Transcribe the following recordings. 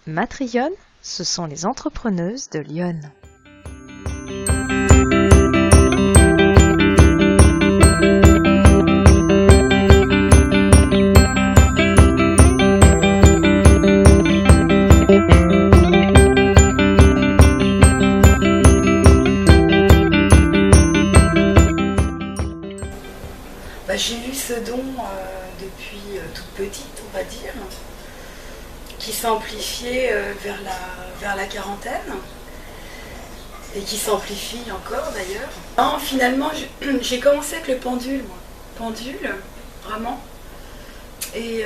Matrillonnes, ce sont les entrepreneuses de Lyon. J'ai eu ce don depuis toute petite, on va dire, qui s'est amplifié vers la quarantaine et qui s'amplifie encore d'ailleurs. Non, finalement, j'ai commencé avec le pendule, moi. Pendule, vraiment. Et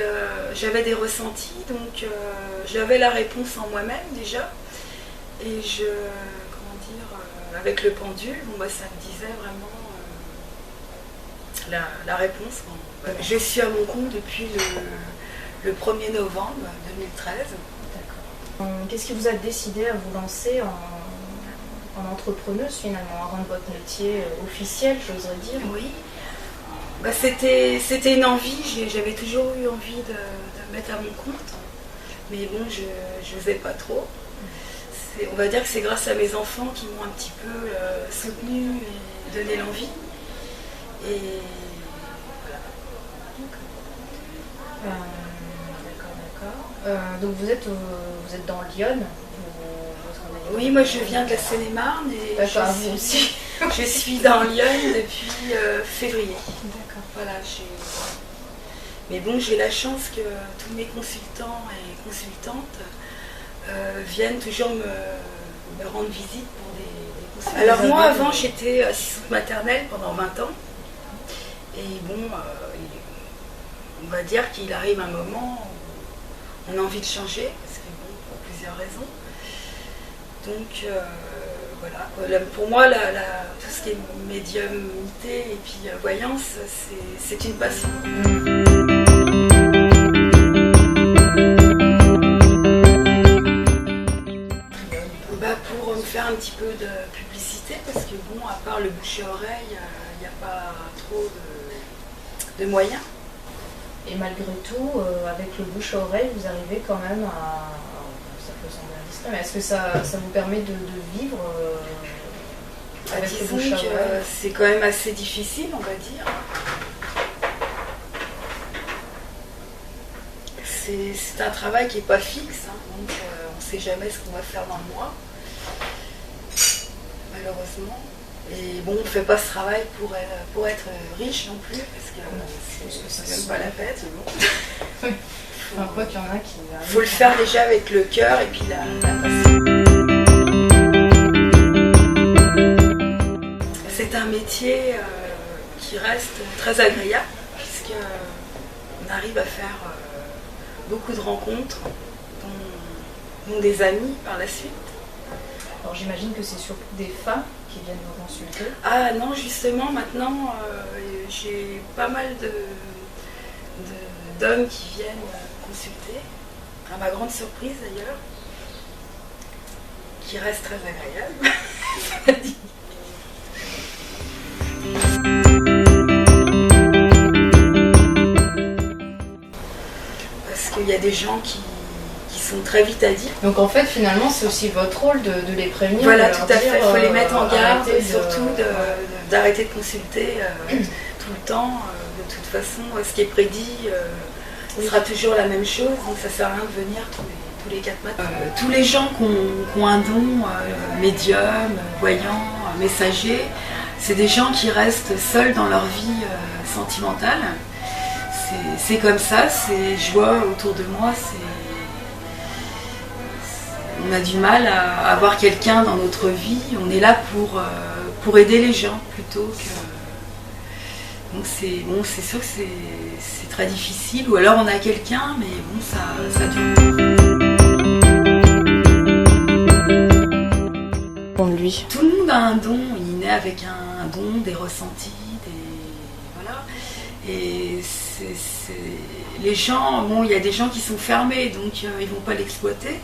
j'avais des ressentis, donc j'avais la réponse en moi-même déjà. Et avec le pendule, ça me disait vraiment la réponse. Je suis à mon compte depuis le 1er novembre 2013. D'accord. Qu'est-ce qui vous a décidé à vous lancer en entrepreneuse finalement, à rendre votre métier officiel, j'oserais dire? Oui, c'était une envie, j'avais toujours eu envie de me mettre à mon compte, mais bon, je n'osais pas trop. On va dire que c'est grâce à mes enfants qui m'ont un petit peu soutenue et donné l'envie. Et d'accord. Donc vous êtes dans Lyon. Oui, moi je viens de la Seine-et-Marne et vous aussi. Je suis dans Lyon depuis février. D'accord. Voilà, mais bon, j'ai la chance que tous mes consultants et consultantes viennent toujours me rendre visite pour des consultations. Alors moi avant j'étais assistante maternelle pendant 20 ans. Et bon, on va dire qu'il arrive un moment où on a envie de changer, parce que bon, pour plusieurs raisons. Donc voilà, pour moi, tout ce qui est médiumnité et puis voyance, c'est une passion. Pour me faire un petit peu de publicité, parce que bon, à part le bouche à oreille, il n'y a pas trop de moyens. Et malgré tout, avec le bouche à oreille, vous arrivez quand même à... Ça peut sembler indiscret, mais est-ce que ça vous permet de vivre avec le bouche à oreille? C'est quand même assez difficile, on va dire. C'est un travail qui n'est pas fixe, hein, donc on ne sait jamais ce qu'on va faire dans le mois, malheureusement. Et bon, on ne fait pas ce travail pour être riche non plus, parce que c'est même pas la peine. Oui. Enfin, quoi qu'il y en a qui... Il faut le faire déjà avec le cœur et puis la passion. C'est un métier qui reste très agréable, puisqu'on arrive à faire beaucoup de rencontres, dont des amis par la suite. Alors j'imagine que c'est surtout des femmes qui viennent vous consulter. Ah non, justement, maintenant, j'ai pas mal d'hommes qui viennent consulter, à ma grande surprise d'ailleurs, qui reste très agréable. Parce qu'il y a des gens qui sont très vite à dire. Donc en fait finalement c'est aussi votre rôle de les prévenir. Voilà, tout à fait, il faut les mettre en garde et surtout d'arrêter de consulter tout le temps. De toute façon, ce qui est prédit sera toujours la même chose, donc ça ne sert à rien de venir tous les 4 matins. Tous les gens qui ont un don, médium, voyant, messager, c'est des gens qui restent seuls dans leur vie sentimentale. C'est comme ça, je vois autour de moi, on a du mal à avoir quelqu'un dans notre vie, on est là pour aider les gens plutôt que... Donc c'est sûr que c'est très difficile, ou alors on a quelqu'un, mais bon, ça dure. Pour lui. Tout le monde a un don, il naît avec un don, des ressentis, voilà. Et les gens, bon, il y a des gens qui sont fermés, donc ils vont pas l'exploiter.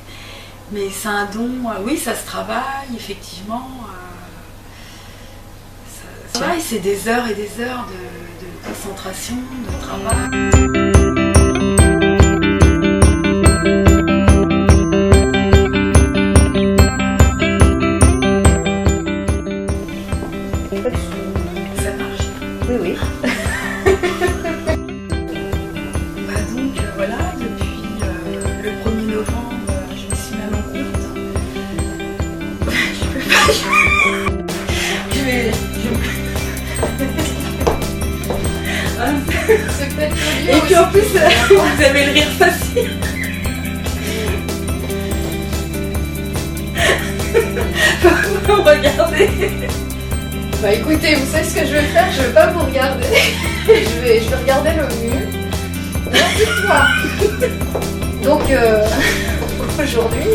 Mais c'est un don, oui, ça se travaille, effectivement. Ça se travaille, c'est des heures et des heures de concentration, de travail. C'est peut-être le lieu Et puis aussi. en plus, vous avez le rire facile. Faut me regarder. Bah écoutez, vous savez ce que je vais faire? Je vais pas vous regarder. je vais regarder le mur. Dites-moi. Donc aujourd'hui,